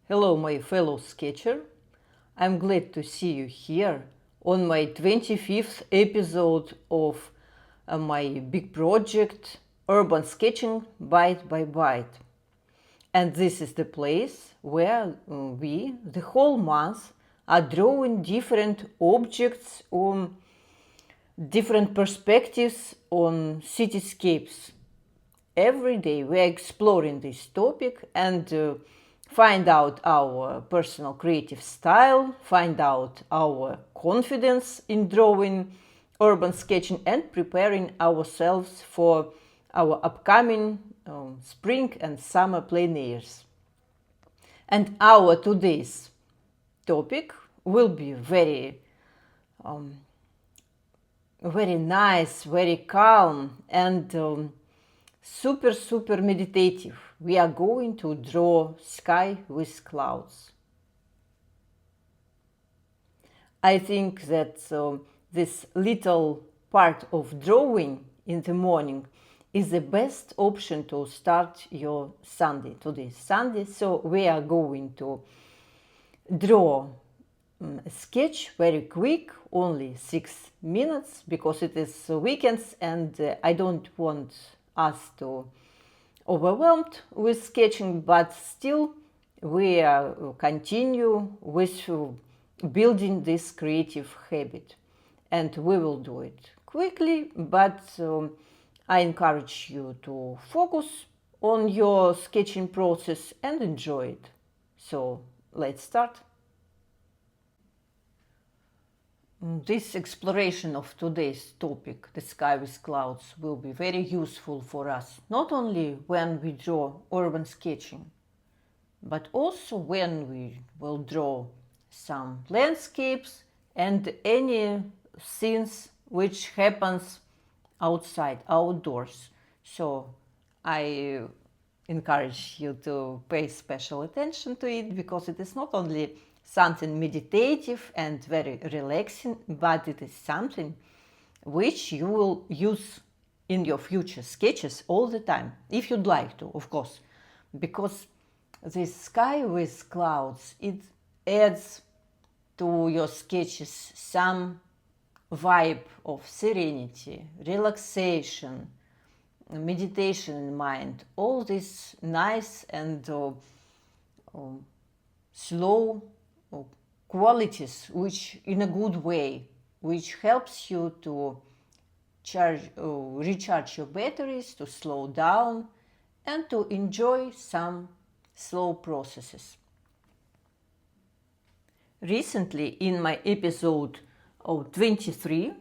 Hello, my fellow sketcher. I'm glad to see you here on my 25th episode of my big project, Urban Sketching Byte by Byte. And this is the place where we, the whole month, are drawing different objects on different perspectives on cityscapes. Every day we are exploring this topic and find out our personal creative style, find out our confidence in drawing, urban sketching, and preparing ourselves for our upcoming spring and summer plein airs. And our today's topic will be very nice, very calm, and super meditative. We are going to draw sky with clouds. I think that this little part of drawing in the morning is the best option to start your Sunday. Today is Sunday, so we are going to draw a sketch very quick, only 6 minutes, because it is weekends and I don't want us to overwhelmed with sketching, but still we continue with building this creative habit, and we will do it quickly, but I encourage you to focus on your sketching process and enjoy it. So let's start. This exploration of today's topic, the sky with clouds, will be very useful for us, not only when we draw urban sketching, but also when we will draw some landscapes and any scenes which happens outside, outdoors. So I encourage you to pay special attention to it, because it is not only something meditative and very relaxing, but it is something which you will use in your future sketches all the time, if you'd like to, of course, because this sky with clouds, it adds to your sketches some vibe of serenity, relaxation, meditation in mind, all these nice and slow qualities, which in a good way, which helps you to recharge your batteries, to slow down and to enjoy some slow processes. Recently, in my episode 23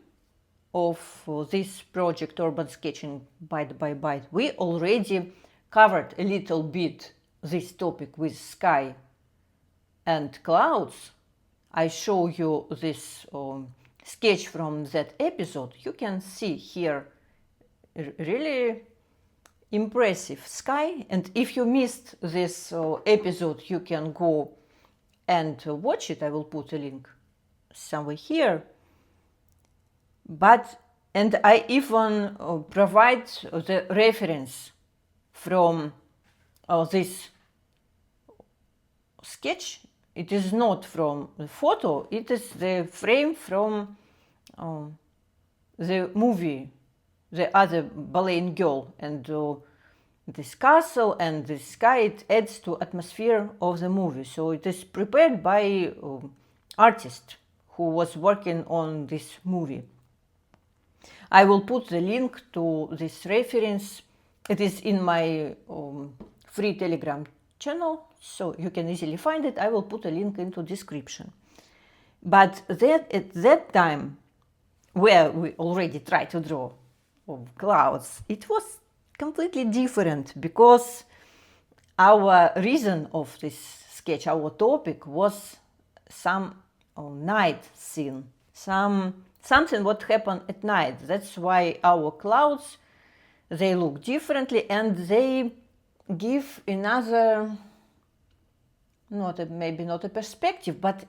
of this project Urban Sketching Byte by Byte, we already covered a little bit this topic with sky and clouds. I show you this sketch from that episode. You can see here really impressive sky, and if you missed this episode, you can go and watch it. I will put a link somewhere here. And I even provide the reference from this sketch. It is not from the photo, it is the frame from the movie, The Other Ballerina Girl, and this castle and the sky, it adds to atmosphere of the movie. So it is prepared by artist who was working on this movie. I will put the link to this reference. It is in my free Telegram channel, so you can easily find it. I will put a link into description. But at that time, where we already tried to draw clouds, it was completely different, because our reason of this sketch, our topic, was some night scene, something what happened at night. That's why our clouds, they look differently, and they give another, maybe not a perspective, but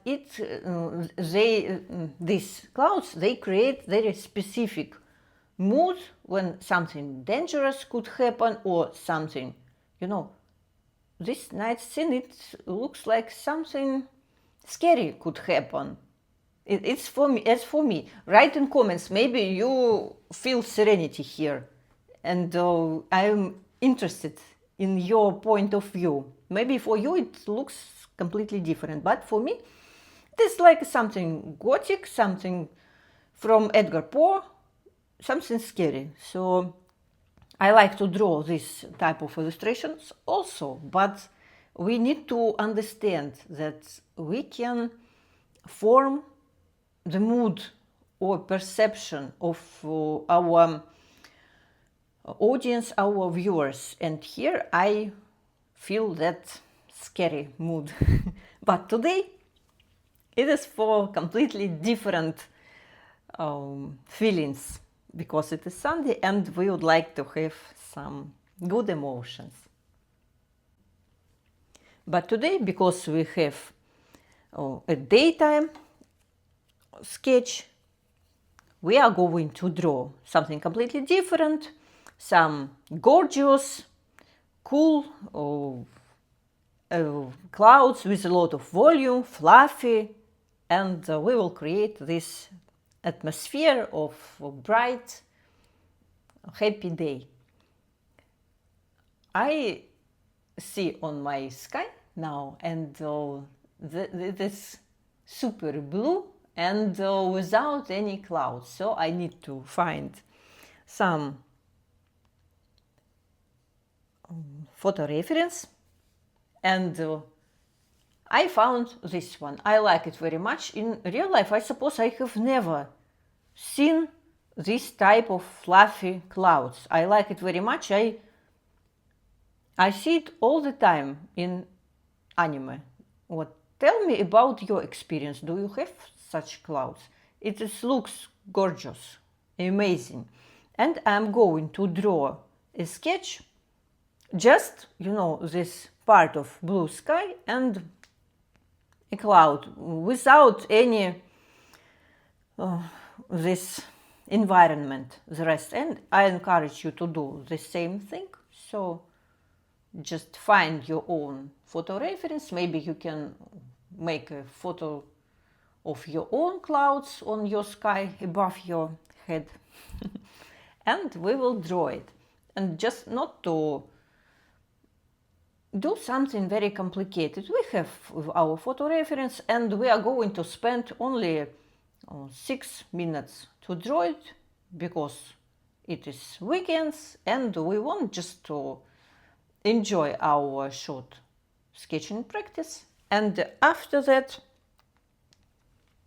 these clouds, they create very specific mood when something dangerous could happen, or something, this night scene, it looks like something scary could happen. It's for me, as for me. Write in comments, maybe you feel serenity here, and I'm interested in your point of view. Maybe for you it looks completely different, but for me it's like something gothic, something from Edgar Poe, something scary. So I like to draw this type of illustrations also, but we need to understand that we can form the mood or perception of our audience, our viewers. And here I feel that scary mood. But today it is for completely different feelings, because it is Sunday and we would like to have some good emotions. But today, because we have a daytime sketch, we are going to draw something completely different, some gorgeous, cool clouds with a lot of volume, fluffy, and we will create this atmosphere of a bright, happy day. I see on my sky now, and it is super blue and without any clouds. So I need to find some photo reference, and I found this one. I like it very much. In real life, I suppose I have never seen this type of fluffy clouds. I like it very much. I see it all the time in anime. What? Tell me about your experience. Do you have such clouds? It just looks gorgeous, amazing. And I'm going to draw a sketch, just, this part of blue sky and a cloud without any this environment, the rest. And I encourage you to do the same thing. So just find your own photo reference. Maybe you can make a photo of your own clouds on your sky above your head. And we will draw it. And just not to do something very complicated. We have our photo reference and we are going to spend only 6 minutes to draw it, because it is weekends and we want just to enjoy our short sketching practice. And after that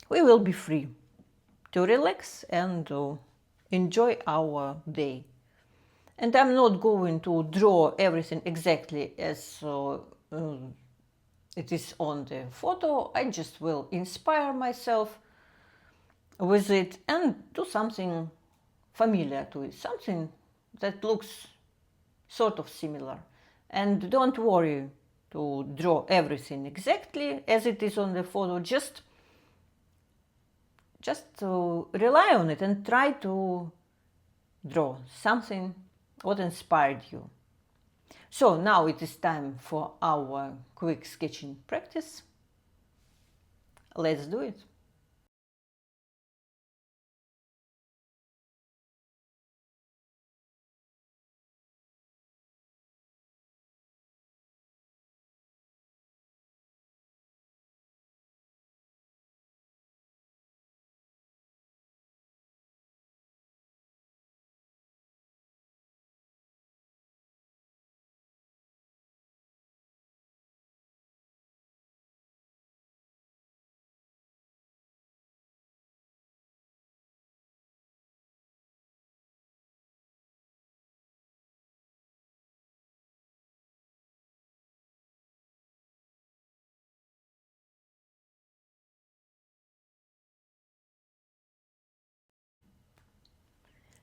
we will be free to relax and enjoy our day. And I'm not going to draw everything exactly as it is on the photo. I just will inspire myself with it and do something familiar to it, something that looks sort of similar. And don't worry to draw everything exactly as it is on the photo. Just to rely on it and try to draw something what inspired you. So now it is time for our quick sketching practice. Let's do it.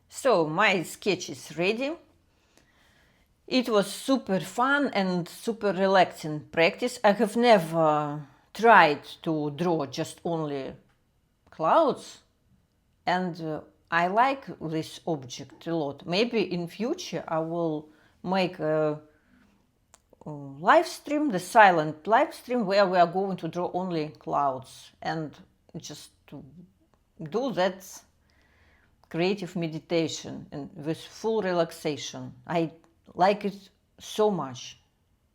So my sketch is ready. It was super fun and super relaxing practice. I have never tried to draw just only clouds, and I like this object a lot. Maybe in future I will make live stream, the silent live stream, where we are going to draw only clouds and just to do that creative meditation and with full relaxation. I like it so much,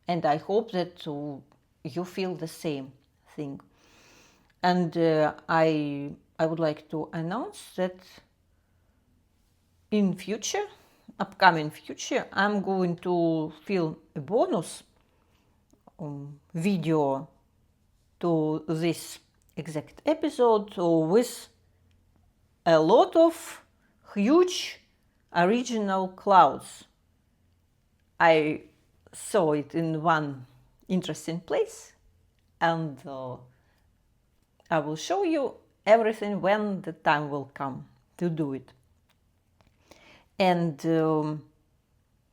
and I hope that you feel the same thing. And I would like to announce that in future, upcoming future, I'm going to film a bonus video to this exact episode with a lot of huge original clouds. I saw it in one interesting place, and I will show you everything when the time will come to do it. And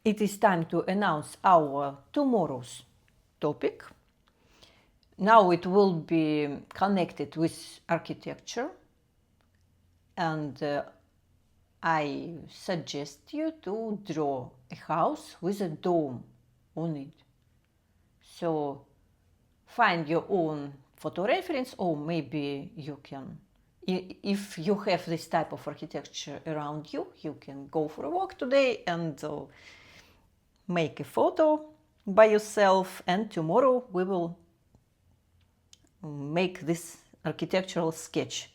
it is time to announce our tomorrow's topic. Now it will be connected with architecture, and I suggest you to draw a house with a dome on it. So find your own photo reference, or maybe you can, if you have this type of architecture around you, you can go for a walk today and make a photo by yourself, and tomorrow we will make this architectural sketch.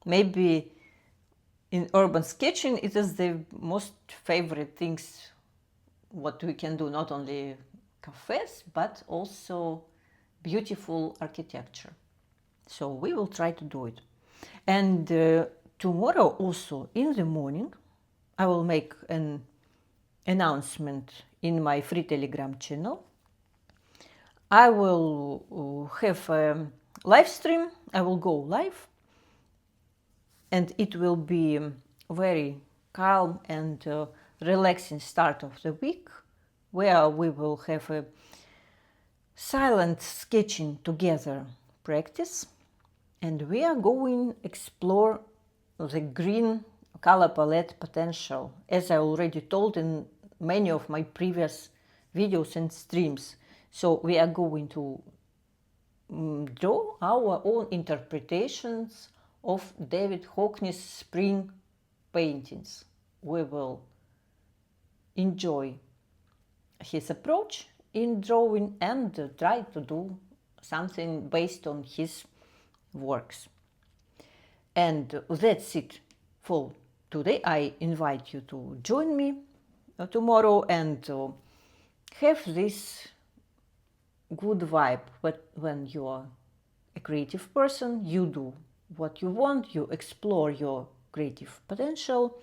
Maybe in urban sketching it is the most favorite things what we can do, not only cafes but also beautiful architecture. So we will try to do it. And tomorrow also in the morning I will make an announcement in my free Telegram channel. I will have a live stream. I will go live, and it will be very calm and relaxing start of the week, where we will have a silent sketching together practice, and we are going to explore the green color palette potential, as I already told in many of my previous videos and streams. So we are going to draw our own interpretations of David Hockney's spring paintings. We will enjoy his approach in drawing and try to do something based on his works. And that's it for today. I invite you to join me tomorrow and have this good vibe. But when you are a creative person, you do what you want, you explore your creative potential,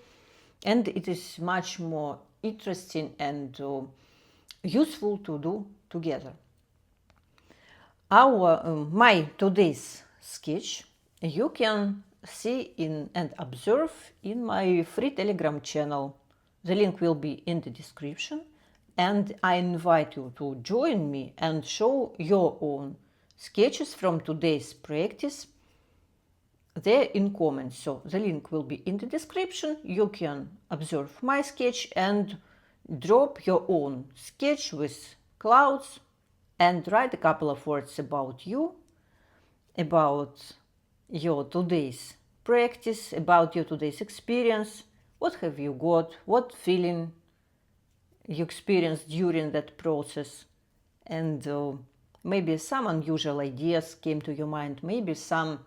and it is much more interesting and useful to do together. My today's sketch you can see and observe in my free Telegram channel. The link will be in the description, and I invite you to join me and show your own sketches from today's practice there in comments. So the link will be in the description. You can observe my sketch and drop your own sketch with clouds and write a couple of words about you, about your today's practice, about your today's experience. What have you got? What feeling you experienced during that process? And maybe some unusual ideas came to your mind. Maybe some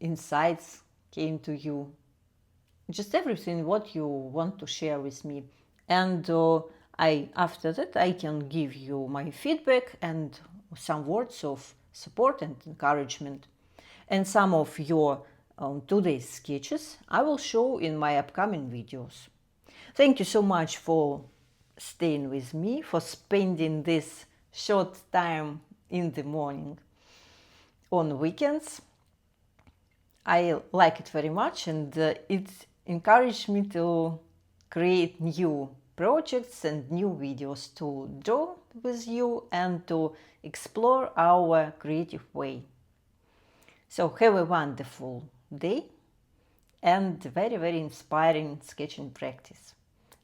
insights came to you. Just everything what you want to share with me. And after that I can give you my feedback and some words of support and encouragement. And some of your today's sketches I will show in my upcoming videos. Thank you so much for staying with me, for spending this short time in the morning on weekends. I like it very much, and it encouraged me to create new projects and new videos to draw with you and to explore our creative way. So have a wonderful day and very, very inspiring sketching practice.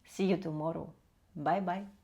See you tomorrow. Bye bye.